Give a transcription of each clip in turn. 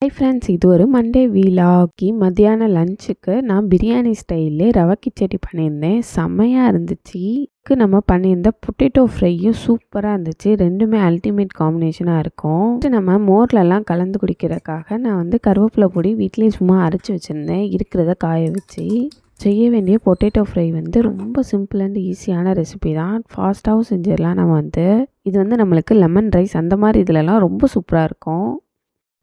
Hi friends, இது ஒரு Monday வீலாகி மத்தியான லஞ்சுக்கு நான் பிரியாணி ஸ்டைல்லே ரவை கிச்சடி பண்ணியிருந்தேன். செம்மையாக இருந்துச்சு. நம்ம பண்ணியிருந்த பொட்டேட்டோ ஃப்ரையும் சூப்பராக இருந்துச்சு. ரெண்டுமே அல்டிமேட் காம்பினேஷனாக இருக்கும். நம்ம மோர்லலாம் கலந்து குடிக்கிறதுக்காக நான் வந்து கருவேப்பிலை பொடி வீட்லேயே சும்மா அரைச்சி வச்சுருந்தேன். இருக்கிறத காய வச்சு செய்ய வேண்டிய பொட்டேட்டோ ஃப்ரை வந்து ரொம்ப சிம்பிள் அண்ட் ஈஸியான ரெசிபி தான். ஃபாஸ்ட்டாகவும் செஞ்சிடலாம். இது வந்து நம்மளுக்கு லெமன் ரைஸ் அந்த மாதிரி இதிலலாம் ரொம்ப சூப்பராக இருக்கும்.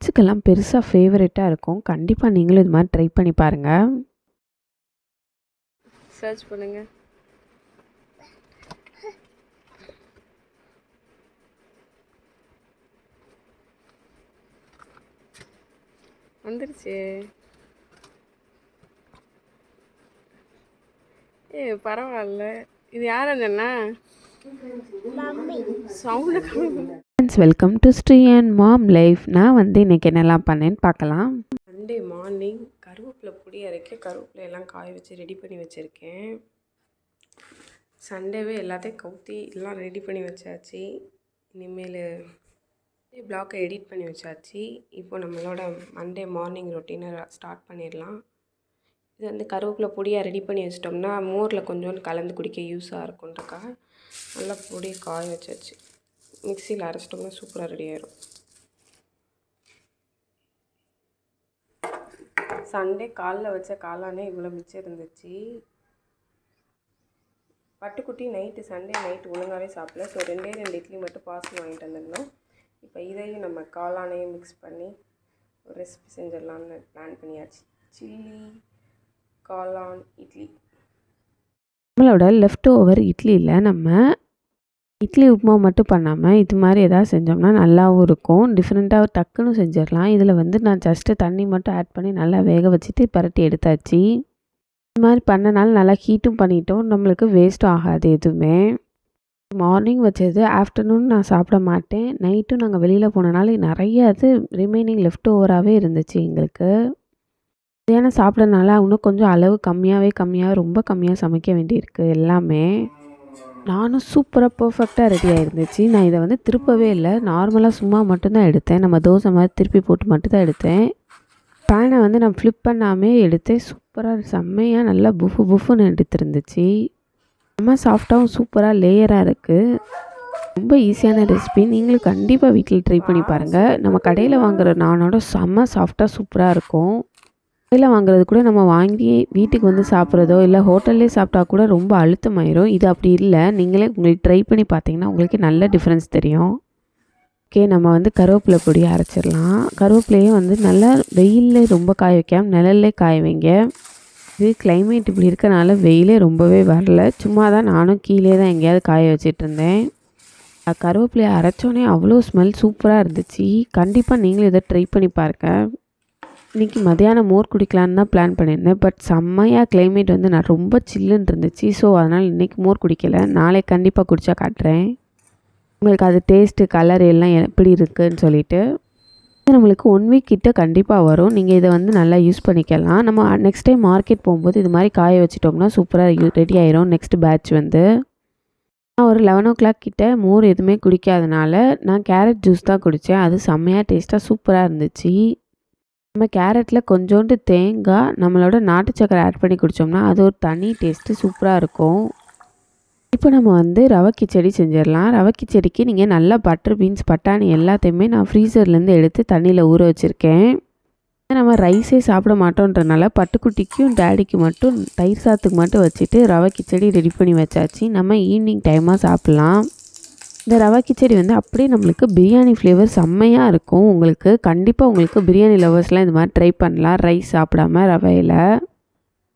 கிட்ஸுக்கெல்லாம் பெருசாக ஃபேவரட்டாக இருக்கும். கண்டிப்பாக நீங்களும் இது மாதிரி ட்ரை பண்ணி பாருங்கள். சர்ச் பண்ணுங்க. வந்துருச்சு. பரவாயில்ல. இது யார் அண்ணா? Welcome to Sri and mom life. நான் வந்து இன்றைக்கி என்னெல்லாம் பண்ணேன்னு பார்க்கலாம். மண்டே மார்னிங் கருவேப்பிலை பொடி அரைக்க கருவேப்பிலை எல்லாம் காய வச்சு ரெடி பண்ணி வச்சுருக்கேன். சண்டேவே எல்லாத்தையும் கவுத்தி எல்லாம் ரெடி பண்ணி வச்சாச்சு. இனிமேல் பிளாக்கை எடிட் பண்ணி வச்சாச்சு. இப்போ நம்மளோட மண்டே மார்னிங் ரொட்டீனை ஸ்டார்ட் பண்ணிடலாம். இது வந்து கருவேப்பிலை பொடியாக ரெடி பண்ணி வச்சிட்டோம்னா மோரில் கொஞ்சோண்டு கலந்து குடிக்க யூஸாக இருக்குன்றக்காக நல்லா பொடியை காய வச்சாச்சு. மிக்சியில் அரைச்சிட்டோம்னா சூப்பராக ரெடி ஆயிடும். சண்டே காலைல வச்ச காளானே இவ்வளோ மிச்சம் இருந்துச்சு. பட்டுக்குட்டி சண்டே நைட்டு ஒழுங்காகவே சாப்பிடல. ஸோ 2 இட்லி மட்டும் பார்சல் வாங்கிட்டு வந்துருந்தோம். இப்போ இதையும் நம்ம காளானையும் மிக்ஸ் பண்ணி ஒரு ரெசிபி செஞ்சிடலான்னு பிளான் பண்ணியாச்சு. சில்லி காளான் இட்லி. நம்மளோட லெஃப்ட் ஓவர் இட்லியில் நம்ம இட்லி உப்புமா மட்டும் பண்ணாமல் இது மாதிரி எதாவது செஞ்சோம்னா நல்லாவும் இருக்கும். டிஃப்ரெண்ட்டாக டக்குன்னு செஞ்சிடலாம். இதில் வந்து நான் ஜஸ்ட்டு தண்ணி மட்டும் ஆட் பண்ணி நல்லா வேக வச்சுட்டு பரட்டி எடுத்தாச்சு. இது மாதிரி பண்ணனால நல்லா ஹீட்டும் பண்ணிட்டோம். நம்மளுக்கு வேஸ்ட்டும் ஆகாது எதுவுமே. மார்னிங் வச்சது ஆஃப்டர்நூன் நான் சாப்பிட மாட்டேன். நைட்டும் நாங்கள் வெளியில் போனனால நிறைய அது ரிமைனிங் லெஃப்ட் ஓவராகவே இருந்துச்சு எங்களுக்கு. மத்தியானம் சாப்பிட்றதுனால இன்னும் கொஞ்சம் அளவு கம்மியாக ரொம்ப கம்மியாக சமைக்க வேண்டியிருக்கு எல்லாமே. நானும் சூப்பராக பர்ஃபெக்டாக ரெடி ஆகிருந்துச்சு. நான் இதை வந்து திருப்பவே இல்லை. நார்மலாக சும்மா மட்டும்தான் எடுத்தேன். நம்ம தோசை மாதிரி திருப்பி போட்டு மட்டும்தான் எடுத்தேன். பேனை வந்து நான் ஃப்ளிப் பண்ணாமே எடுத்தேன். சூப்பராக செம்மையாக நல்லா புஃப்னு எடுத்துருந்துச்சு. செம்ம சாஃப்டாகவும் சூப்பராக லேயராக இருக்குது. ரொம்ப ஈஸியான ரெசிபி. நீங்களும் கண்டிப்பாக வீட்டில் ட்ரை பண்ணி பாருங்கள். நம்ம கடையில் வாங்குகிற நானோட செம்ம சாஃப்டாக சூப்பராக இருக்கும். கடையில் வாங்குறது கூட நம்ம வாங்கி வீட்டுக்கு வந்து சாப்பிட்றதோ இல்லை ஹோட்டல்லே சாப்பிட்டா கூட ரொம்ப அழுத்தமாயிரும். இது அப்படி இல்லை. நீங்களே உங்களுக்கு ட்ரை பண்ணி பார்த்தீங்கன்னா உங்களுக்கு நல்ல டிஃப்ரென்ஸ் தெரியும். ஓகே, நம்ம வந்து கருவேப்பிலை பொடியை அரைச்சிடலாம். கருவேப்பிலையே வந்து நல்லா வெயிலில் ரொம்ப காய வைக்காமல் நிழல்லே காய வைங்க. இது கிளைமேட் இப்படி இருக்கனால வெயிலே ரொம்பவே வரல. சும்மா தான் நானும் கீழே தான் எங்கேயாவது காய வச்சிட்டு இருந்தேன். கருவேப்பிலையை அரைச்சோன்னே அவ்வளோ ஸ்மெல் சூப்பராக இருந்துச்சு. கண்டிப்பாக நீங்களும் இதை ட்ரை பண்ணி பாருங்கள். இன்றைக்கி மத்தியானம் மோர் குடிக்கலான்னு தான் பிளான் பண்ணியிருந்தேன். பட் செம்மையாக கிளைமேட் வந்து நான் ரொம்ப சில்லுன்னு இருந்துச்சு. ஸோ அதனால் இன்றைக்கி மோர் குடிக்கலை. நாளைக்கு கண்டிப்பாக குடித்தா காட்டுறேன் உங்களுக்கு அது டேஸ்ட்டு கலர் எல்லாம் எப்படி இருக்குதுன்னு சொல்லிவிட்டு. நம்மளுக்கு 1 வீக் கிட்ட கண்டிப்பாக வரும். நீங்கள் இதை வந்து நல்லா யூஸ் பண்ணிக்கலாம். நம்ம நெக்ஸ்ட் டைம் மார்க்கெட் போகும்போது இது மாதிரி காய வச்சிட்டோம்னா சூப்பராக ரெடி ஆயிரும். நெக்ஸ்ட் பேட்ச் வந்து நான் ஒரு 11 o'clock கிட்ட மோர் எதுவுமே குடிக்காதனால நான் கேரட் ஜூஸ் தான் குடித்தேன். அது செம்மையாக டேஸ்ட்டாக சூப்பராக இருந்துச்சு. நம்ம கேரட்டில் கொஞ்சோண்டு தேங்காய் நம்மளோட நாட்டு சக்கரை ஆட் பண்ணி குடித்தோம்னா அது ஒரு தனி டேஸ்ட்டு சூப்பராக இருக்கும். இப்போ நம்ம வந்து ரவை கிச்சடி செஞ்சிடலாம். ரவை கிச்சடிக்கு நீங்கள் நல்லா பட்டர் பீன்ஸ் பட்டாணி எல்லாத்தையுமே நான் ஃப்ரீசர்லேருந்து எடுத்து தண்ணியில் ஊற வச்சுருக்கேன். நம்ம ரைஸே சாப்பிட மாட்டோன்றனால பட்டுக்குட்டிக்கும் டேடிக்கு மட்டும் தயிர் சாத்துக்கு மட்டும் வச்சுட்டு ரவை கிச்சடி ரெடி பண்ணி வச்சாச்சு. நம்ம ஈவினிங் டைமாக சாப்பிட்லாம். இந்த ரவை கிச்சடி வந்து அப்படியே நம்மளுக்கு பிரியாணி ஃப்ளேவர் செம்மையாக இருக்கும். கண்டிப்பாக உங்களுக்கு பிரியாணி லவர்ஸ்லாம் இந்த மாதிரி ட்ரை பண்ணலாம். ரைஸ் சாப்பிடாம ரவையில்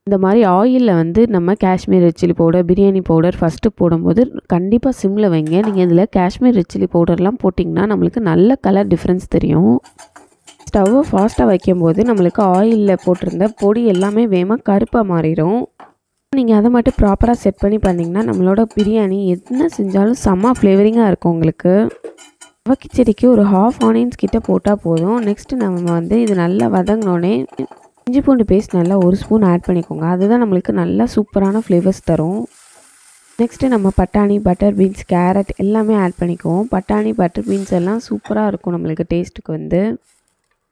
இந்த மாதிரி ஆயிலில் வந்து நம்ம Kashmir red chilli powder biryani powder first போடும்போது கண்டிப்பாக சிம்மில் வைங்க. நீங்கள் இதில் காஷ்மீர் ரெட் சில்லி பவுடர்லாம் போட்டிங்கன்னா நம்மளுக்கு நல்ல கலர் டிஃப்ரென்ஸ் தெரியும். ஸ்டவ்வை ஃபாஸ்ட்டாக வைக்கும்போது நம்மளுக்கு ஆயிலில் போட்டிருந்த பொடி எல்லாமே வேகமாக கருப்பாக மாறிடும். நீங்கள் அதை மட்டும் ப்ராப்பராக செட் பண்ணி பண்ணிங்கன்னா நம்மளோட பிரியாணி என்ன செஞ்சாலும் செம்ம ஃப்ளேவரிங்காக இருக்கும் உங்களுக்கு. ரவை கிச்சடிக்கு ஒரு 1/2 ஆனியன்ஸ் கிட்ட போட்டால் போதும். நெக்ஸ்ட்டு நம்ம வந்து இது நல்லா வதங்கினோடனே இஞ்சி பூண்டு பேஸ்ட் நல்லா 1 ஸ்பூன் ஆட் பண்ணிக்கோங்க. அதுதான் நம்மளுக்கு நல்லா சூப்பரான ஃப்ளேவர்ஸ் தரும். நெக்ஸ்ட்டு நம்ம பட்டாணி பட்டர் பீன்ஸ் கேரட் எல்லாமே ஆட் பண்ணிக்குவோம். பட்டாணி பட்டர் பீன்ஸ் எல்லாம் சூப்பராக இருக்கும் நம்மளுக்கு டேஸ்ட்டுக்கு வந்து.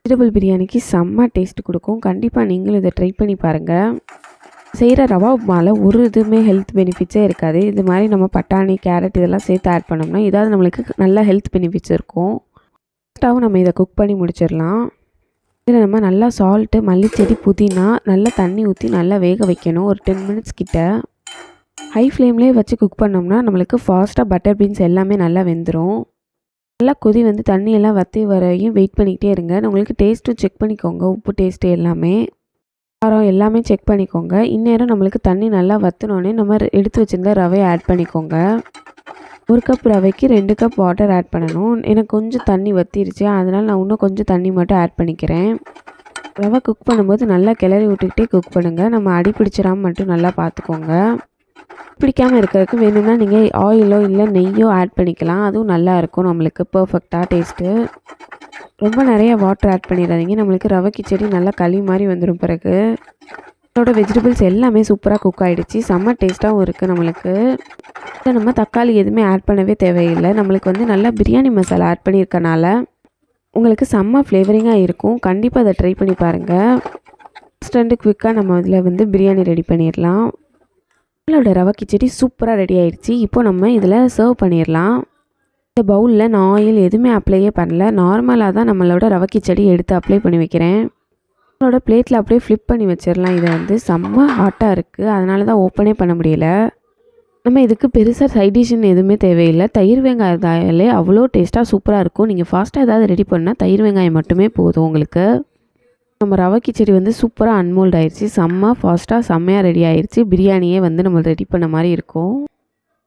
வெஜிடபிள் பிரியாணிக்கு செம்ம டேஸ்ட் கொடுக்கும். கண்டிப்பாக நீங்களும் இதை ட்ரை பண்ணி பாருங்கள். செய்கிற ரவா உப்புமாவில் ஒரு இதுவுமே ஹெல்த் பெனிஃபிட்ஸே இருக்காது. இது மாதிரி நம்ம பட்டாணி, கேரட் இதெல்லாம் சேர்த்து ஆட் பண்ணோம்னா இதாவது நம்மளுக்கு நல்ல ஹெல்த் பெனிஃபிட்ஸ் இருக்கும். ஃபஸ்ட்டாகவும் நம்ம இதை குக் பண்ணி முடிச்சிடலாம். இதில் நம்ம நல்லா சால்ட்டு, மல்லிச்செடி, புதினா நல்லா தண்ணி ஊற்றி நல்லா வேக வைக்கணும் ஒரு 10 மினிட்ஸ் கிட்ட. ஹை ஃப்ளேம்லேயே வச்சு குக் பண்ணோம்னா நம்மளுக்கு ஃபாஸ்ட்டாக பட்டர் பீன்ஸ் எல்லாமே நல்லா வெந்துடும். நல்லா கொதி வந்து தண்ணியெல்லாம் வற்றி வரையும் வெயிட் பண்ணிக்கிட்டே இருங்க. உங்களுக்கு டேஸ்ட்டும் செக் பண்ணிக்கோங்க, உப்பு டேஸ்ட்டு எல்லாமே, காரம் எல்லாமே செக் பண்ணிக்கோங்க. இந்நேரம் நம்மளுக்கு தண்ணி நல்லா வற்றினோடனே நம்ம எடுத்து வச்சுருந்த ரவையை ஆட் பண்ணிக்கோங்க. 1 கப் ரவைக்கு 2 கப் வாட்டர் ஆட் பண்ணணும். எனக்கு கொஞ்சம் தண்ணி வற்றிருச்சு, அதனால் நான் இன்னும் கொஞ்சம் தண்ணி மட்டும் ஆட் பண்ணிக்கிறேன். ரவை குக் பண்ணும்போது நல்லா கிளறி விட்டுக்கிட்டே குக் பண்ணுங்கள். நம்ம அடி பிடிச்சிடாமல் மட்டும் நல்லா பார்த்துக்கோங்க. பிடிக்காமல் இருக்கிறதுக்கு வேணும்னா நீங்கள் ஆயிலோ இல்லை நெய்யோ ஆட் பண்ணிக்கலாம். அதுவும் நல்லாயிருக்கும் நம்மளுக்கு பர்ஃபெக்டாக டேஸ்ட்டு. ரொம்ப நிறைய வாட்டர் ஆட் பண்ணிடாதீங்க, நம்மளுக்கு ரவை கிச்சடி நல்லா களி மாதிரி வந்துடும். பிறகு இதோட வெஜிடபிள்ஸ் எல்லாமே சூப்பராக குக் ஆகிடுச்சு, செம்ம டேஸ்ட்டாகவும் இருக்குது நம்மளுக்கு. இதை நம்ம தக்காளி எதுவுமே ஆட் பண்ணவே தேவையில்லை. நம்மளுக்கு வந்து நல்லா பிரியாணி மசாலா ஆட் பண்ணியிருக்கனால உங்களுக்கு செம்ம ஃப்ளேவரிங்காக இருக்கும். கண்டிப்பாக அதை ட்ரை பண்ணி பாருங்கள். ஃபஸ்ட் குவிக்காக நம்ம இதில் வந்து பிரியாணி ரெடி பண்ணிடலாம். நம்மளோட ரவை கிச்சடி சூப்பராக ரெடி ஆகிடுச்சு. இப்போ நம்ம இதில் சர்வ் பண்ணிடலாம். இந்த பவுலில் நான் ஆயில் எதுவுமே அப்ளையே பண்ணல, நார்மலாக தான் நம்மளோட ரவை கிச்சடி எடுத்து அப்ளை பண்ணி வைக்கிறேன். நம்மளோட பிளேட்டில் அப்படியே ஃப்ளிப் பண்ணி வச்சிடலாம். இதை வந்து செம்ம ஹாட்டாக இருக்குது, அதனால தான் ஓப்பனே பண்ண முடியல. நம்ம இதுக்கு பெருசாக சைடிஷ்னு எதுவுமே தேவையில்லை. தயிர் வெங்காயத்தாலே அவ்வளோ டேஸ்ட்டாக சூப்பராக இருக்கும். நீங்கள் ஃபாஸ்ட்டாக ஏதாவது ரெடி பண்ணால் தயிர் வெங்காயம் மட்டுமே போதும் உங்களுக்கு. நம்ம ரவை கிச்சடி வந்து சூப்பராக அன்மோல்ட் ஆயிடுச்சு, செம்ம ஃபாஸ்ட்டாக செம்மையாக ரெடி ஆயிடுச்சு. பிரியாணியே வந்து நம்ம ரெடி பண்ண மாதிரி இருக்கும்.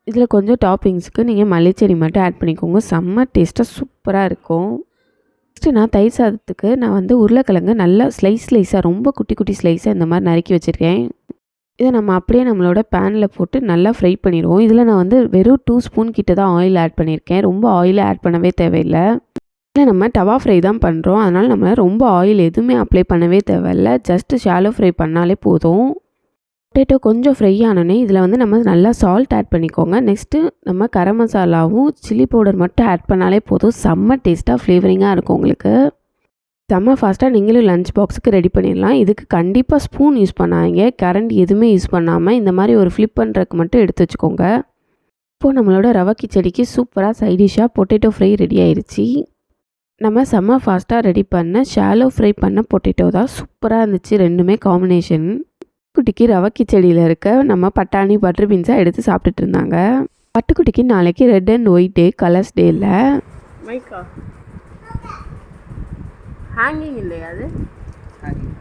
இதில் கொஞ்சம் டாப்பிங்ஸுக்கு நீங்கள் மல்லிச்செடி மட்டும் ஆட் பண்ணிக்கோங்க, செம்ம டேஸ்ட்டாக சூப்பராக இருக்கும். நெக்ஸ்ட்டு நான் தயிர் சாதத்துக்கு நான் வந்து உருளைக்கிழங்கு நல்லா ஸ்லைஸாக ரொம்ப குட்டி குட்டி ஸ்லைஸாக இந்த மாதிரி நறுக்கி வச்சுருக்கேன். இதை நம்ம அப்படியே நம்மளோட பேனில் போட்டு நல்லா ஃப்ரை பண்ணிடுவோம். இதில் நான் வந்து வெறும் 2 ஸ்பூன் கிட்ட தான் ஆயில் ஆட் பண்ணியிருக்கேன், ரொம்ப ஆயிலே ஆட் பண்ணவே தேவையில்லை. இல்லை நம்ம டவா ஃப்ரை தான் பண்ணுறோம், அதனால் நம்ம ரொம்ப ஆயில் எதுவுமே அப்ளை பண்ணவே தேவையில்லை. ஜஸ்ட்டு ஷாலோ ஃப்ரை பண்ணாலே போதும். பொட்டேட்டோ கொஞ்சம் ஃப்ரை ஆனோடனே இதில் வந்து நம்ம நல்லா சால்ட் ஆட் பண்ணிக்கோங்க. நெக்ஸ்ட்டு நம்ம கரம் மசாலாவும் சில்லி பவுடர் மட்டும் ஆட் பண்ணாலே போதும், செம்ம டேஸ்ட்டாக ஃப்ளேவரிங்காக இருக்கும் உங்களுக்கு. செம்ம ஃபாஸ்ட்டாக நீங்களும் லஞ்ச் பாக்ஸுக்கு ரெடி பண்ணிடலாம். இதுக்கு கண்டிப்பாக ஸ்பூன் யூஸ் பண்ணாதீங்க, கரண்ட் எதுவுமே யூஸ் பண்ணாமல் இந்த மாதிரி ஒரு ஃப்ளிப் பண்ணுறதுக்கு மட்டும் எடுத்து வச்சுக்கோங்க. இப்போது நம்மளோட ரவை கிச்சடிக்கு சூப்பராக சைடிஷாக பொட்டேட்டோ ஃப்ரை ரெடி ஆயிடுச்சு. நம்ம செம்ம ஃபாஸ்ட்டாக ரெடி பண்ண ஷாலோ ஃப்ரை பண்ண பொட்டேட்டோ தான் சூப்பராக இருந்துச்சு, ரெண்டுமே காம்பினேஷன். குட்டிக்கு ரவை கிச்சடியில் இருக்க நம்ம பட்டாணி பட்டர் பீன்ஸாக எடுத்து சாப்பிட்டுட்டு இருந்தாங்க. பட்டுக்குட்டிக்கு நாளைக்கு red and white day, colours day இல்லை. மைக்கா ஹேங்கிங் இல்லையா? அது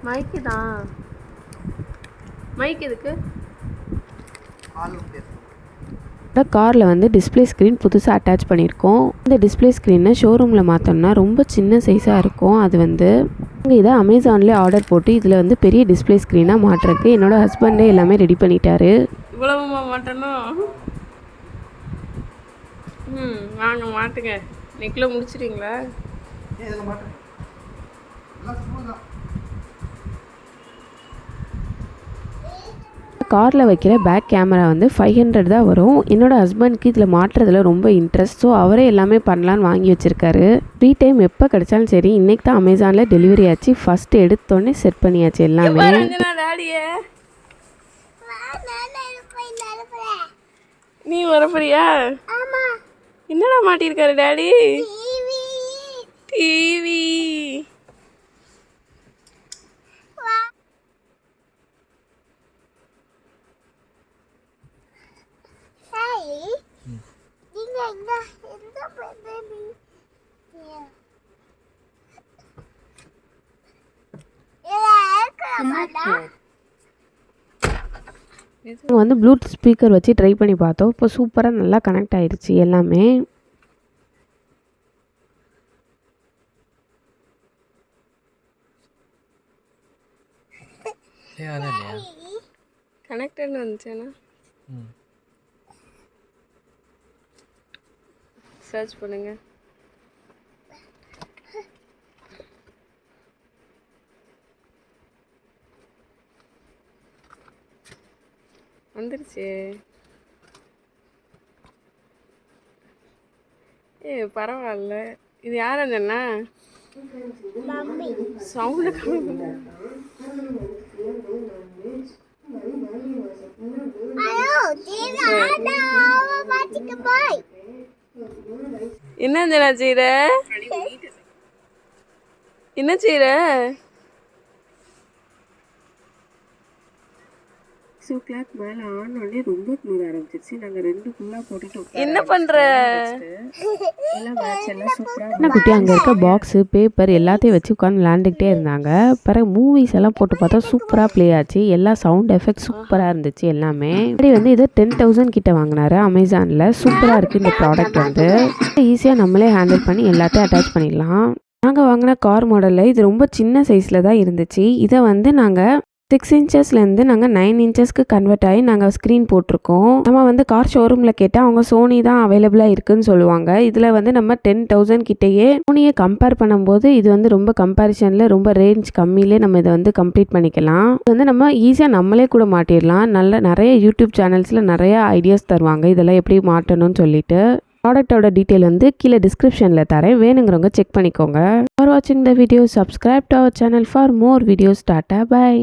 மைக்கு தான். மைக் எதுக்கு? காரில் வந்து டிஸ்பிளே ஸ்க்ரீன் புதுசாக அட்டாச் பண்ணியிருக்கோம். இந்த டிஸ்பிளே ஸ்க்ரீனை ஷோரூமில் மாற்றோம்னா ரொம்ப சின்ன சைஸாக இருக்கும். அது வந்து இதை அமேசான்லேயே ஆர்டர் போட்டு இதில் வந்து பெரிய டிஸ்பிளே ஸ்க்ரீனாக மாட்டுறதுக்கு என்னோடய ஹஸ்பண்டே எல்லாமே ரெடி பண்ணிட்டாரு. இவ்வளவுமா மாட்டணும்? வாங்க மாட்டுங்க. நெக்கில் முடிச்சிட்டிங்களா? காரில் வைக்கிற பேக் கேமரா வந்து 500 தான் வரும். என்னோடய ஹஸ்பண்ட்க்கு இதில் மாட்டுறதுல ரொம்ப இன்ட்ரெஸ்ட், ஸோ அவரே எல்லாமே பண்ணலான்னு வாங்கி வச்சுருக்காரு. ஃப்ரீ டைம் எப்போ கிடைச்சாலும் சரி, இன்றைக்கி தான் அமேசானில் டெலிவரி ஆச்சு. ஃபஸ்ட்டு எடுத்தோடனே செட் பண்ணியாச்சு எல்லாமே. நீ வரப்போறியா? என்னடா மாட்டியிருக்காரு டாடி? டிவி. நாங்கள் வந்து ப்ளூடூத் ஸ்பீக்கர் வச்சு ட்ரை பண்ணி பார்த்தோம். இப்போ சூப்பராக நல்லா கனெக்ட் ஆயிடுச்சு எல்லாமே. கனெக்டட்னு வந்துச்சுன்னா சர்ச் பண்ணுங்க. வந்துருச்சு. பரவாயில்ல. இது யார் அண்ணா? சவுண்டு கம்மி. என்ன செய்யற? என்ன செய்யற? 6 o'clock மேலே ஆனோடனே ரொம்ப குளிர ஆரம்பிச்சிருச்சு. நாங்கள் 2 குள்ளா போட்டுட்டு என்ன பண்ற? எல்லாம் மேட்ச் எல்லாம் சூப்பராக குட்டி அங்கே இருக்க பாக்ஸு பேப்பர் எல்லாத்தையும் வச்சு உட்காந்து விளாண்டுக்கிட்டே இருந்தாங்க. பிறகு மூவிஸ் எல்லாம் போட்டு பார்த்தா சூப்பராக ப்ளே ஆச்சு. எல்லா சவுண்ட் எஃபெக்ட் சூப்பராக இருந்துச்சு எல்லாமே. இப்படி வந்து இதை 10,000 கிட்ட வாங்கினாரு அமேசானில். சூப்பராக இருக்குது இந்த ப்ராடக்ட் வந்து. ஈஸியாக நம்மளே ஹேண்டில் பண்ணி எல்லாத்தையும் அட்டாச் பண்ணிடலாம். நாங்கள் வாங்கின கார் மாடலில் இது ரொம்ப சின்ன சைஸில் தான் இருந்துச்சு. இதை வந்து நாங்கள் 6 இன்ச்சஸ்லேருந்து நாங்கள் 9 இன்ச்சஸ்க்கு கன்வெர்ட் ஆகி நாங்கள் ஸ்க்ரீன் போட்டிருக்கோம். நம்ம வந்து கார் ஷோரூமில் கேட்டால் அவங்க சோனி தான் அவைலபிளாக இருக்குதுன்னு சொல்லுவாங்க. இதில் வந்து நம்ம 10,000 கிட்டேயே சோனியை கம்பேர் பண்ணும்போது இது வந்து ரொம்ப கம்பேரிசனில் ரொம்ப ரேஞ்ச் கம்மியிலே நம்ம இதை வந்து கம்ப்ளீட் பண்ணிக்கலாம். இது வந்து நம்ம ஈஸியாக நம்மளே கூட மாட்டிடலாம். நிறைய யூடியூப் சேனல்ஸில் நிறைய ஐடியாஸ் தருவாங்க இதெல்லாம் எப்படி மாட்டணும்னு சொல்லிட்டு. ப்ராடக்டோட டீட்டெயில் வந்து கீழே டிஸ்கிரிப்ஷனில் தரேன், வேணுங்கிறவங்க செக் பண்ணிக்கோங்க. ஃபார் வாட்சிங் the video, subscribe to our channel for more videos. Tata, by.